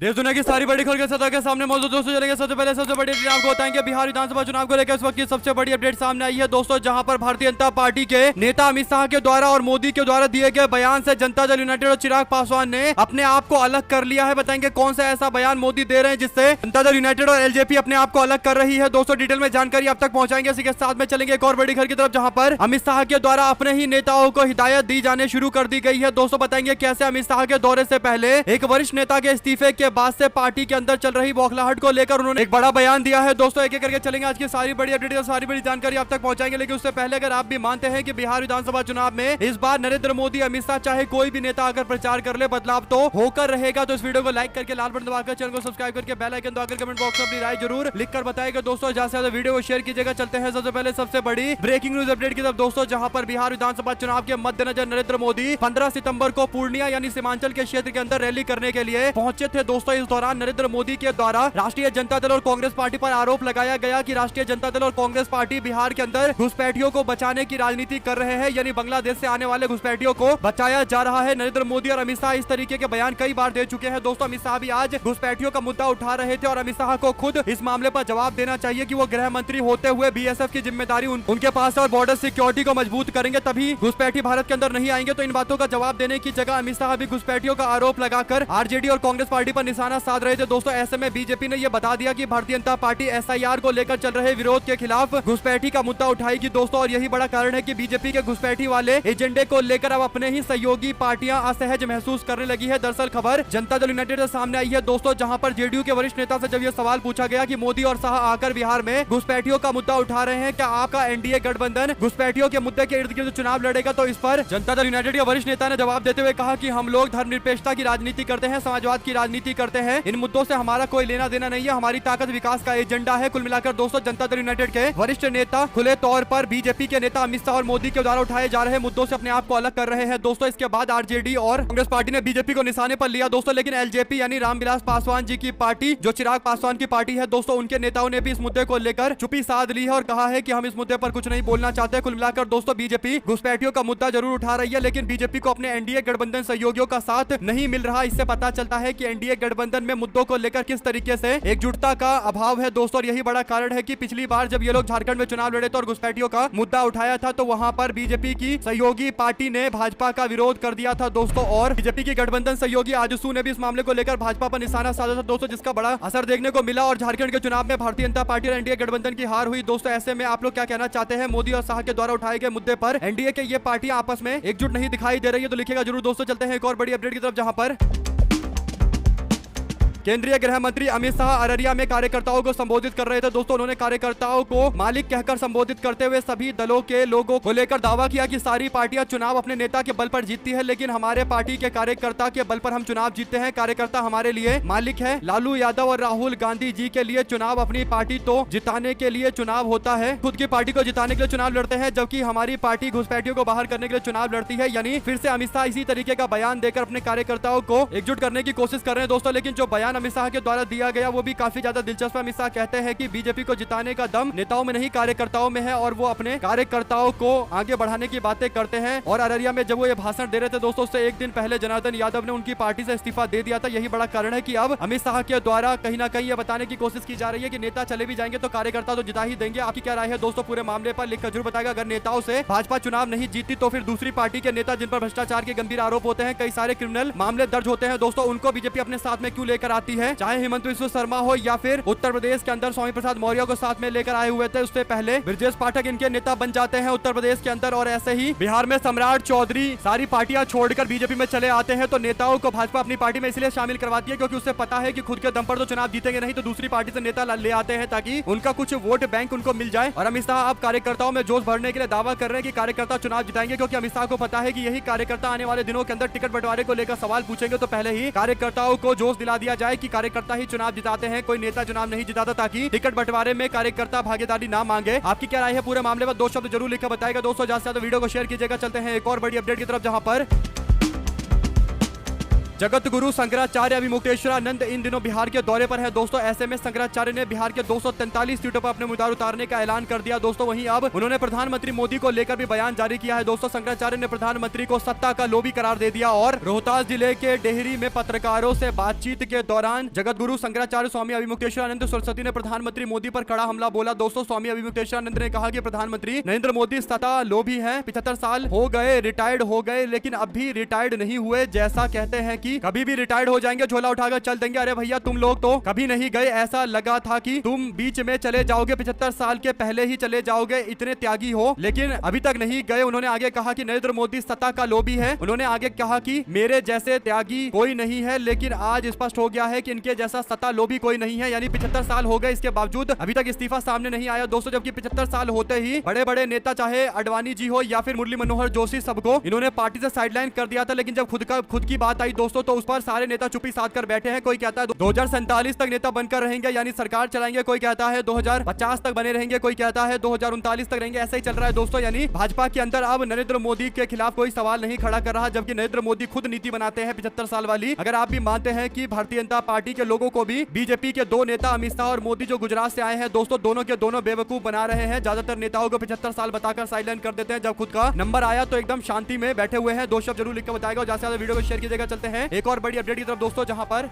देश दुनिया की सारी बड़ी खबर के सतह के सामने मौजूद दोस्तों चलेंगे। सबसे पहले सबसे बड़ी अपडेट आपको बताएंगे बिहार विधानसभा चुनाव को लेकर इस वक्त की सबसे बड़ी अपडेट सामने आई है दोस्तों, जहां पर भारतीय जनता पार्टी के नेता अमित शाह के द्वारा और मोदी के द्वारा दिए गए बयान से जनता दल यूनाइटेड और चिराग पासवान ने अपने आप को अलग कर लिया है। बताएंगे कौन सा ऐसा बयान मोदी दे रहे हैं जिससे जनता दल यूनाइटेड और एलजेपी अपने आप को अलग कर रही है। दोस्तों डिटेल में जानकारी अब तक पहुंचाएंगे। इसी के साथ में चलेंगे एक और बड़ी खबर की तरफ, जहां पर अमित शाह के द्वारा अपने ही नेताओं को हिदायत दी जाने शुरू कर दी गई है। दोस्तों बताएंगे कैसे अमित शाह के दौरे से पहले एक वरिष्ठ नेता के इस्तीफे के बाद से पार्टी के अंदर चल रही बौखलाहट को लेकर उन्होंने एक बड़ा बयान दिया है। दोस्तों एक एक करके चलेंगे, आज की सारी बड़ी अपडेट और सारी बड़ी जानकारी आप तक पहुंचाएंगे। लेकिन उससे पहले अगर आप भी मानते हैं कि बिहार विधानसभा चुनाव में इस बार नरेंद्र मोदी, अमित शाह, चाहे कोई भी नेता अगर प्रचार कर ले बदलाव तो होकर रहेगा, तो इस वीडियो को लाइक करके लाल बटन दबाकर चैनल को सब्सक्राइब करके बेल आइकन दबाकर कमेंट बॉक्स में अपनी राय जरूर लिखकर बताएगा। दोस्तों ज्यादा से ज्यादा वीडियो को शेयर कीजिएगा। चलते हैं सबसे पहले सबसे बड़ी ब्रेकिंग न्यूज अपडेट की तरफ दोस्तों, जहां पर बिहार विधानसभा चुनाव के मद्देनजर नरेंद्र मोदी 15 सितंबर को पूर्णिया यानी सीमांचल के क्षेत्र के अंदर रैली करने के लिए पहुंचे थे। दोस्तों इस दौरान नरेंद्र मोदी के द्वारा राष्ट्रीय जनता दल और कांग्रेस पार्टी पर आरोप लगाया गया कि राष्ट्रीय जनता दल और कांग्रेस पार्टी बिहार के अंदर घुसपैठियों को बचाने की राजनीति कर रहे हैं, यानी बांग्लादेश से आने वाले घुसपैठियों को बचाया जा रहा है। नरेंद्र मोदी और अमित शाह इस तरीके के बयान कई बार दे चुके हैं। दोस्तों अमित शाह भी आज घुसपैठियों का मुद्दा उठा रहे थे और अमित शाह को खुद इस मामले पर जवाब देना चाहिए कि वो गृह मंत्री होते हुए बीएसएफ की जिम्मेदारी उनके पास है और बॉर्डर सिक्योरिटी को मजबूत करेंगे, तभी घुसपैठी भारत के अंदर नहीं आएंगे। तो इन बातों का जवाब देने की जगह अमित शाह भी घुसपैठियों का आरोप लगाकर आरजेडी और कांग्रेस पार्टी पर निशाना साध रहे थे। दोस्तों ऐसे में बीजेपी ने यह बता दिया कि भारतीय जनता पार्टी एसआईआर को लेकर चल रहे विरोध के खिलाफ घुसपैठी का मुद्दा उठाएगी। दोस्तों और यही बड़ा कारण है कि बीजेपी के घुसपैठी वाले एजेंडे को लेकर अब अपने ही सहयोगी पार्टियां असहज महसूस करने लगी है। दरअसल खबर जनता दल यूनाइटेड से सामने आई है दोस्तों, जहां पर जेडीयू के वरिष्ठ नेता से जब यह सवाल पूछा गया कि मोदी और शाह आकर बिहार में घुसपैठियों का मुद्दा उठा रहे हैं, क्या आपका एनडीए गठबंधन घुसपैठियों के मुद्दे के इर्द गिर्द चुनाव लड़ेगा, तो इस पर जनता दल यूनाइटेड के वरिष्ठ नेता ने जवाब देते हुए कहा कि हम लोग धर्मनिरपेक्षता की राजनीति करते हैं, समाजवाद की राजनीति करते हैं, इन मुद्दों से हमारा कोई लेना देना नहीं है, हमारी ताकत विकास का एजेंडा है। कुल मिलाकर दोस्तों जनता दल यूनाइटेड के वरिष्ठ नेता खुले तौर पर बीजेपी के नेता अमित शाह और मोदी के द्वारा उठाए जा रहे मुद्दों से अपने आप को अलग कर रहे हैं। दोस्तों इसके बाद आरजेडी और कांग्रेस पार्टी ने बीजेपी को निशाने पर लिया दोस्तों, लेकिन एलजेपी यानी रामविलास पासवान जी की पार्टी, जो चिराग पासवान की पार्टी है दोस्तों, उनके नेताओं ने भी इस मुद्दे को लेकर चुप्पी साध ली है और कहा है कि हम इस मुद्दे पर कुछ नहीं बोलना चाहते। कुल मिलाकर दोस्तों बीजेपी घुसपैठियों का मुद्दा जरूर उठा रही है, लेकिन बीजेपी को अपने एनडीए गठबंधन सहयोगियों का साथ नहीं मिल रहा। इससे पता चलता है कि एनडीए गठबंधन में मुद्दों को लेकर किस तरीके से एकजुटता का अभाव है दोस्तों। और यही बड़ा कारण है कि पिछली बार जब ये लोग झारखंड में चुनाव लड़े थे और घुसपैठियों का मुद्दा उठाया था, तो वहां पर बीजेपी की सहयोगी पार्टी ने भाजपा का विरोध कर दिया था दोस्तों, और बीजेपी की गठबंधन सहयोगी आजसू ने भी इस मामले को लेकर भाजपा पर निशाना साधा था दोस्तों, जिसका बड़ा असर देखने को मिला और झारखंड के चुनाव में भारतीय जनता पार्टी और एनडीए गठबंधन की हार हुई। दोस्तों ऐसे में आप लोग क्या कहना चाहते हैं मोदी और शाह के द्वारा उठाए गए मुद्दे पर? एनडीए के ये पार्टियां आपस में एकजुट नहीं दिखाई दे रही है तो लिखेगा जरूर दोस्तों। चलते हैं एक और बड़ी अपडेट की तरफ, जहां पर केंद्रीय गृह मंत्री अमित शाह अररिया में कार्यकर्ताओं को संबोधित कर रहे थे दोस्तों। उन्होंने कार्यकर्ताओं को मालिक कहकर संबोधित करते हुए सभी दलों के लोगों को लेकर दावा किया कि सारी पार्टियां चुनाव अपने नेता के बल पर जीतती है, लेकिन हमारे पार्टी के कार्यकर्ता के बल पर हम चुनाव जीतते हैं। कार्यकर्ता हमारे लिए मालिक है। लालू यादव और राहुल गांधी जी के लिए चुनाव अपनी पार्टी तो जिताने के लिए चुनाव होता है, खुद की पार्टी को जिताने के लिए चुनाव लड़ते हैं, जबकि हमारी पार्टी घुसपैठियों को बाहर करने के लिए चुनाव लड़ती है। यानी फिर से अमित शाह इसी तरीके का बयान देकर अपने कार्यकर्ताओं को एकजुट करने की कोशिश कर रहे हैं दोस्तों। लेकिन जो बयान अमित शाह के द्वारा दिया गया वो भी काफी ज्यादा दिलचस्प है। अमित शाह कहते हैं कि बीजेपी को जिताने का दम नेताओं में नहीं कार्यकर्ताओं में है, और वो अपने कार्यकर्ताओं को आगे बढ़ाने की बातें करते हैं। और अररिया में जब वो ये भाषण दे रहे थे दोस्तों, उससे एक दिन पहले जनार्दन यादव ने उनकी पार्टी से इस्तीफा दे दिया था। यही बड़ा कारण है कि अब अमित शाह के द्वारा कहीं ना कहीं ये बताने की कोशिश की जा रही है कि नेता चले भी जाएंगे तो कार्यकर्ता तो जिता ही देंगे। आपकी क्या राय है दोस्तों पूरे मामले पर? लिखकर जरूर बताएगा। अगर नेताओं से भाजपा चुनाव नहीं जीतती तो फिर दूसरी पार्टी के नेता जिन पर भ्रष्टाचार के गंभीर आरोप होते हैं, कई सारे क्रिमिनल मामले दर्ज होते हैं दोस्तों, उनको बीजेपी अपने साथ में क्यों लेकर आती है? चाहे हेमंत बिस्वा शर्मा हो या फिर उत्तर प्रदेश के अंदर स्वामी प्रसाद मौर्य को साथ में लेकर आए हुए थे, उससे पहले ब्रजेश पाठक इनके नेता बन जाते हैं उत्तर प्रदेश के अंदर। और ऐसे ही बिहार में सम्राट चौधरी सारी पार्टियां छोड़कर बीजेपी में चले आते हैं, तो नेताओं को भाजपा अपनी पार्टी में इसलिए शामिल करवाती है क्योंकि उससे पता है कि खुद के दम पर तो चुनाव जीतेंगे नहीं, तो दूसरी पार्टी से नेता ले आते हैं ताकि उनका कुछ वोट बैंक उनको मिल जाए। और अमित शाह अब कार्यकर्ताओं में जोश भरने के लिए दावा कर रहे हैं कि कार्यकर्ता चुनाव जिताएंगे, क्योंकि अमित शाह को पता है कि यही कार्यकर्ता आने वाले दिनों के अंदर टिकट बंटवारे को लेकर सवाल पूछेंगे, तो पहले ही कार्यकर्ताओं को जोश दिला दिया जाए कि कार्यकर्ता ही चुनाव जिताते हैं, कोई नेता चुनाव नहीं जिताता, ताकि टिकट बंटवारे में कार्यकर्ता भागीदारी ना मांगे। आपकी क्या राय है पूरे मामले पर? दो शब्द जरूर लिखकर बताएगा दोस्तों। ज्यादा से ज्यादा वीडियो को शेयर कीजिएगा। चलते हैं एक और बड़ी अपडेट की तरफ, जहां पर जगत गुरु शंकराचार्य अभिमुक्तेश्वरानंद इन दिनों बिहार के दौरे पर है दोस्तों। ऐसे में शंकराचार्य ने बिहार के 243 सीटों पर अपने उम्मीदवार उतारने का ऐलान कर दिया दोस्तों। वहीं अब उन्होंने प्रधानमंत्री मोदी को लेकर भी बयान जारी किया है दोस्तों। शंकराचार्य ने प्रधानमंत्री को सत्ता का लोभी करार दे दिया और रोहतास जिले के डेहरी में पत्रकारों से बातचीत के दौरान जगत गुरु शंकराचार्य स्वामी अभिमुक्तेश्वरानंद सरस्वती ने प्रधानमंत्री मोदी पर कड़ा हमला बोला दोस्तों। स्वामी अभिमुक्तेश्वरानंद ने कहा कि प्रधानमंत्री नरेंद्र मोदी सत्ता लोभी है। 75 साल हो गए, रिटायर्ड हो गए, लेकिन अब भी रिटायर्ड नहीं हुए। जैसा कहते हैं कि कभी भी रिटायर्ड हो जाएंगे, झोला उठाकर चल देंगे। अरे भैया तुम लोग तो कभी नहीं गए, ऐसा लगा था कि तुम बीच में चले जाओगे, 75 साल के पहले ही चले जाओगे, इतने त्यागी हो, लेकिन अभी तक नहीं गए। उन्होंने आगे कहा कि नरेंद्र मोदी सत्ता का लोभी है। उन्होंने आगे कहा कि मेरे जैसे त्यागी कोई नहीं है, लेकिन आज स्पष्ट हो गया है कि इनके जैसा सत्ता लोभी कोई नहीं है। यानी 75 साल हो गए, इसके बावजूद अभी तक इस्तीफा सामने नहीं आया दोस्तों। जबकि 75 साल होते ही बड़े बड़े नेता, चाहे अडवाणी जी हो या फिर मुरली मनोहर जोशी, सबको इन्होंने पार्टी से साइडलाइन कर दिया था। लेकिन जब खुद की बात आई दोस्तों, तो उस पर सारे नेता चुप्पी साध कर बैठे हैं। कोई कहता है 2047 तक नेता बनकर रहेंगे, यानी सरकार चलाएंगे। कोई कहता है 2050 तक बने रहेंगे, कोई कहता है 2039 तक रहेंगे। ऐसा ही चल रहा है दोस्तों। यानी भाजपा के अंदर अब नरेंद्र मोदी के खिलाफ कोई सवाल नहीं खड़ा कर रहा, जबकि नरेंद्र मोदी खुद नीति बनाते हैं 75 साल वाली। अगर आप भी मानते हैं कि भारतीय जनता पार्टी के लोगों को भी बीजेपी के दो नेता अमित शाह और मोदी जो गुजरात से आए हैं दोस्तों, दोनों के दोनों बेवकूफ बना रहे हैं। ज्यादातर नेताओं को 75 साल बताकर साइडलाइन कर देते हैं। जब खुद का नंबर आया तो एकदम शांति में बैठे हुए हैं। 2 शब्द जरूर लिखकर बताएगा और ज्यादा से ज्यादा वीडियो को शेयर कीजिएगा। चलते हैं एक और बड़ी अपडेट की तरफ दोस्तों, जहां पर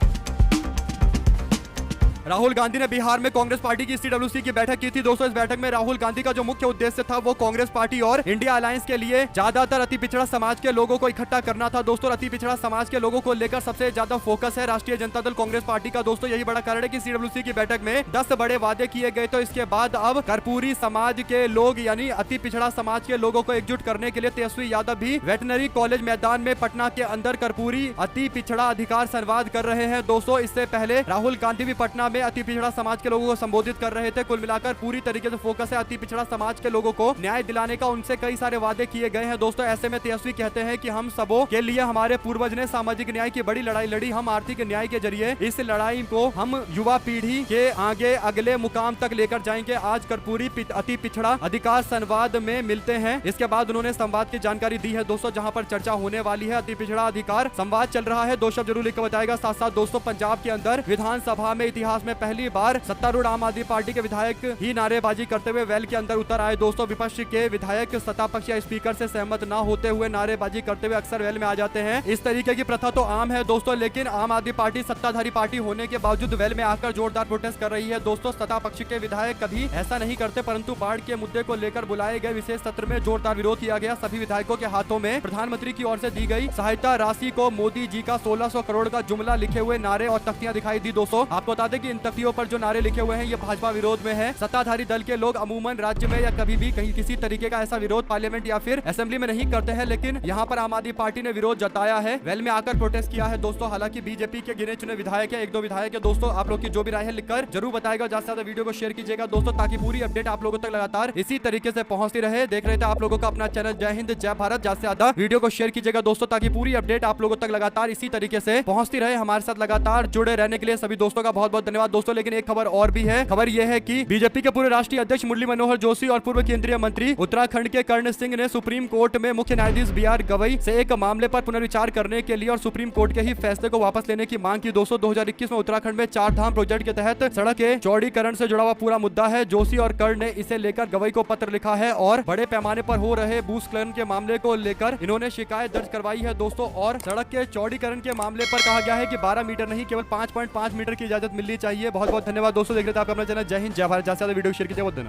राहुल गांधी ने बिहार में कांग्रेस पार्टी की CWC की बैठक की थी दोस्तों। इस बैठक में राहुल गांधी का जो मुख्य उद्देश्य था वो कांग्रेस पार्टी और इंडिया अलायंस के लिए ज्यादातर अति पिछड़ा समाज के लोगों को इकट्ठा करना था दोस्तों। अति पिछड़ा समाज के लोगों को लेकर सबसे ज्यादा फोकस है राष्ट्रीय जनता दल कांग्रेस पार्टी का दोस्तों। यही बड़ा कारण है कि CWC की बैठक में 10 बड़े वादे किए गए। तो इसके बाद अब कर्पूरी समाज के लोग यानी अति पिछड़ा समाज के लोगों को एकजुट करने के लिए तेजस्वी यादव भी वेटनरी कॉलेज मैदान में पटना के अंदर कर्पूरी अति पिछड़ा अधिकार संवाद कर रहे हैं दोस्तों। इससे पहले राहुल गांधी भी पटना में अति पिछड़ा समाज के लोगों को संबोधित कर रहे थे। कुल मिलाकर पूरी तरीके से फोकस है अति पिछड़ा समाज के लोगों को न्याय दिलाने का। उनसे कई सारे वादे किए गए हैं दोस्तों। ऐसे में तेजस्वी कहते हैं कि हम सबों के लिए हमारे पूर्वज ने सामाजिक न्याय की बड़ी लड़ाई लड़ी। हम आर्थिक न्याय के जरिए इस लड़ाई को हम युवा पीढ़ी के आगे अगले मुकाम तक लेकर जाएंगे। आज कर्पूरी अति पिछड़ा अधिकार संवाद में मिलते हैं। इसके बाद उन्होंने संवाद की जानकारी दी है दोस्तों, जहां पर चर्चा होने वाली है। अति पिछड़ा अधिकार संवाद चल रहा है। 2 शब्द जरूर लिखकर बताएगा। साथ साथ दोस्तों, पंजाब के अंदर विधानसभा में इतिहास में पहली बार सत्तारूढ़ आम आदमी पार्टी के विधायक ही नारेबाजी करते हुए वेल के अंदर उतर आए दोस्तों। विपक्ष के विधायक सत्ता पक्ष या स्पीकर से सहमत न होते हुए नारेबाजी करते हुए अक्सर वेल में आ जाते हैं। इस तरीके की प्रथा तो आम है दोस्तों, लेकिन आम आदमी पार्टी सत्ताधारी पार्टी होने के बावजूद वेल में आकर जोरदार प्रोटेस्ट कर रही है दोस्तों। सत्ता पक्ष के विधायक कभी ऐसा नहीं करते, परंतु बाढ़ के मुद्दे को लेकर बुलाए गए विशेष सत्र में जोरदार विरोध किया गया। सभी विधायकों के हाथों में प्रधानमंत्री की ओर से दी गई सहायता राशि को मोदी जी का 1600 करोड़ का जुमला लिखे हुए नारे और तख्तियां दिखाई दी दोस्तों। आपको बता दें कि इन तख्तियों पर जो नारे लिखे हुए हैं ये भाजपा विरोध में है। सत्ताधारी दल के लोग अमूमन राज्य में या कभी भी कहीं किसी तरीके का ऐसा विरोध पार्लियामेंट या फिर असेंबली में नहीं करते हैं, लेकिन यहाँ पर आम आदमी पार्टी ने विरोध जताया है, वेल में आकर प्रोटेस्ट किया है दोस्तों। हालांकि बीजेपी के गिने चुने विधायक है, 1-2 विधायक है दोस्तों। आप लोग की जो भी राय है लिखकर जरूर बताएगा। ज्यादा से ज्यादा वीडियो को शेयर कीजिएगा दोस्तों, ताकि पूरी अपडेट आप लोगों तक लगातार इसी तरीके से पहुंचती रहे। देख रहे थे आप लोगों का अपना चैनल जय हिंद जय भारत। ज्यादा से ज्यादा वीडियो को शेयर कीजिएगा दोस्तों, ताकि पूरी अपडेट आप लोगों तक लगातार इसी तरीके से पहुंचती रहे। हमारे साथ लगातार जुड़े रहने के लिए सभी दोस्तों का बहुत बहुत धन्यवाद दोस्तों। लेकिन एक खबर और भी है। खबर यह है कि बीजेपी के पूर्व राष्ट्रीय अध्यक्ष मुरली मनोहर जोशी और पूर्व केंद्रीय मंत्री उत्तराखंड के कर्ण सिंह ने सुप्रीम कोर्ट में मुख्य न्यायाधीश BR गवई से एक मामले पर पुनर्विचार करने के लिए और सुप्रीम कोर्ट के ही फैसले को वापस लेने की मांग की दोस्तों। 2021 में उत्तराखंड में 4 धाम प्रोजेक्ट के तहत सड़क के चौड़ीकरण से जुड़ा हुआ पूरा मुद्दा है। जोशी और कर्ण ने इसे लेकर गवई को पत्र लिखा है और बड़े पैमाने पर हो रहे भूस्खलन के मामले को लेकर इन्होंने शिकायत दर्ज करवाई है दोस्तों। और सड़क के चौड़ीकरण के मामले पर कहा गया है कि 12 मीटर नहीं, केवल 5.5 मीटर की इजाजत मिलनी चाहिए। बहुत बहुत धन्यवाद दोस्तों। देख रहे थे आप अपना चैनल जय हिंद जय भारत। ज्यादा वीडियो शेयर कीजिए। बहुत धन्यवाद।